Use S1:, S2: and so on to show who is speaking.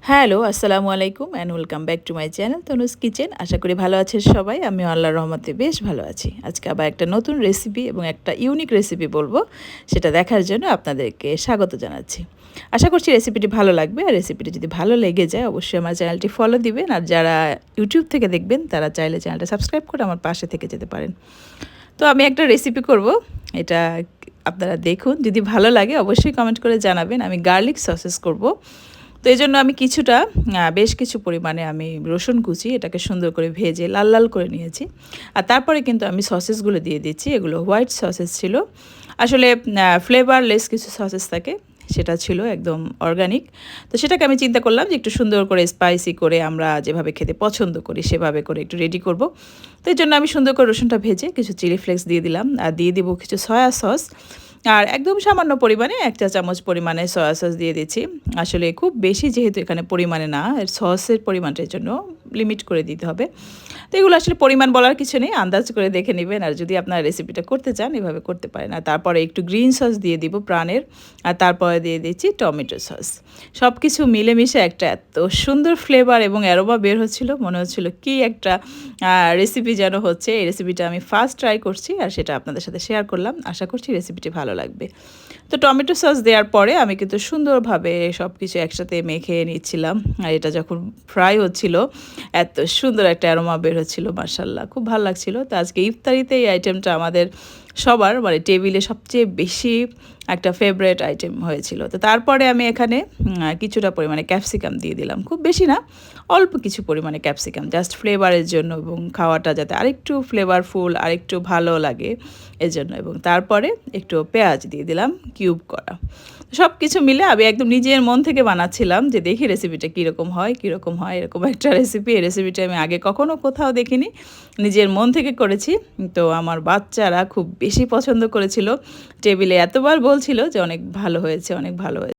S1: Hello, আসসালামু আলাইকুম and welcome back to my channel Tanuj kitchen. আশা করি ভালো আছেন সবাই। আমি আল্লাহর রহমতে বেশ ভালো আছি। আজকে আবার একটা নতুন রেসিপি এবং একটা ইউনিক রেসিপি বলবো, সেটা দেখার জন্য আপনাদেরকে স্বাগত জানাচ্ছি। আশা করছি রেসিপিটি ভালো লাগবে, আর রেসিপিটি যদি ভালো লেগে যায় অবশ্যই আমার চ্যানেলটি ফলো দিবেন, আর যারা ইউটিউব থেকে দেখবেন তারা চাইলে চ্যানেলটা সাবস্ক্রাইব করে আমার পাশে থেকে যেতে পারেন। তো আমি একটা রেসিপি করব, এটা আপনারা দেখুন, যদি ভালো লাগে অবশ্যই কমেন্ট করে জানাবেন। আমি গার্লিক সসেস করব। তো এই জন্য আমি কিছুটা বেশ কিছু পরিমাণে আমি রসুন কুচি এটাকে সুন্দর করে ভেজে লাল লাল করে নিয়েছি। আর তারপরে কিন্তু আমি সসেসগুলো দিয়ে দিচ্ছি। এগুলো হোয়াইট সসেস ছিল। আসলে ফ্লেভারলেস কিছু সসেস থাকে, সেটা ছিল একদম অর্গানিক। তো সেটাকে আমি চিন্তা করলাম যে একটু সুন্দর করে স্পাইসি করে আমরা যেভাবে খেতে পছন্দ করি সেভাবে করে একটু রেডি করব। তো এই জন্য আমি সুন্দর করে রসুনটা ভেজে কিছু চিলি ফ্লেক্স দিয়ে দিলাম, আর দিয়ে দিব কিছু সয়া সস। আর একদম সামান্য পরিমাণে 1 চা চামচ পরিমাণে সয়া সস দিয়ে দিচ্ছি। আসলে খুব বেশি যেহেতু এখানে পরিমাণে না, সসের পরিমাণটার জন্য লিমিট করে দিতে হবে। তো এগুলো আসলে পরিমাণ বলার কিছু নেই, আন্দাজ করে দেখে নেবেন। আর যদি আপনারা রেসিপিটা করতে চান এভাবে করতে পারেন। আর তারপরে একটু গ্রিন সস দিয়ে দিব প্রাণের, আর তারপরে দিয়ে দিচ্ছি টমেটো সস। সব কিছু মিলেমিশে একটা এত সুন্দর ফ্লেভার এবং অ্যারোমা বের হচ্ছিল, মনে হচ্ছিল কি একটা রেসিপি যেন হচ্ছে। এই রেসিপিটা আমি ফার্স্ট ট্রাই করছি, আর সেটা আপনাদের সাথে শেয়ার করলাম। আশা করছি রেসিপিটি ভালো লাগবে। তো টমেটো সস দেওয়ার পরে আমি কিন্তু সুন্দরভাবে সব কিছু একসাথে মেখে নিচ্ছিলাম। আর এটা যখন ফ্রাই হচ্ছিল এত সুন্দর একটা অ্যারোমা বের হচ্ছিল, মাশাআল্লাহ খুব ভালো লাগছিল। তো আজকে ইফতারিতে এই আইটেমটা আমাদের সবার মানে টেবিলে সবচেয়ে বেশি একটা ফেভারিট আইটেম হয়েছিল। তো তারপরে আমি এখানে কিছুটা পরিমাণে ক্যাপসিকাম দিয়ে দিলাম, খুব বেশি না, অল্প কিছু পরিমাণে ক্যাপসিকাম, জাস্ট ফ্লেভারের জন্য এবং খাওয়াটা যাতে আরেকটু ফ্লেভারফুল আরেকটু ভালো লাগে এজন্য। এবং তারপরে একটু পেঁয়াজ দিয়ে দিলাম কিউব করা। সব কিছু মিলে আমি একদম নিজের মন থেকে বানাচ্ছিলাম যে দেখি রেসিপিটা কীরকম হয় কীরকম হয়। এরকম একটা রেসিপি, এই রেসিপিটা আমি আগে কখনও কোথাও দেখিনি, নিজের মন থেকে করেছি। তো আমার বাচ্চারা খুব বেশি পছন্দ করেছিল, টেবিলে এতবার বলছিল যে অনেক ভালো হয়েছে, অনেক ভালো হয়েছে।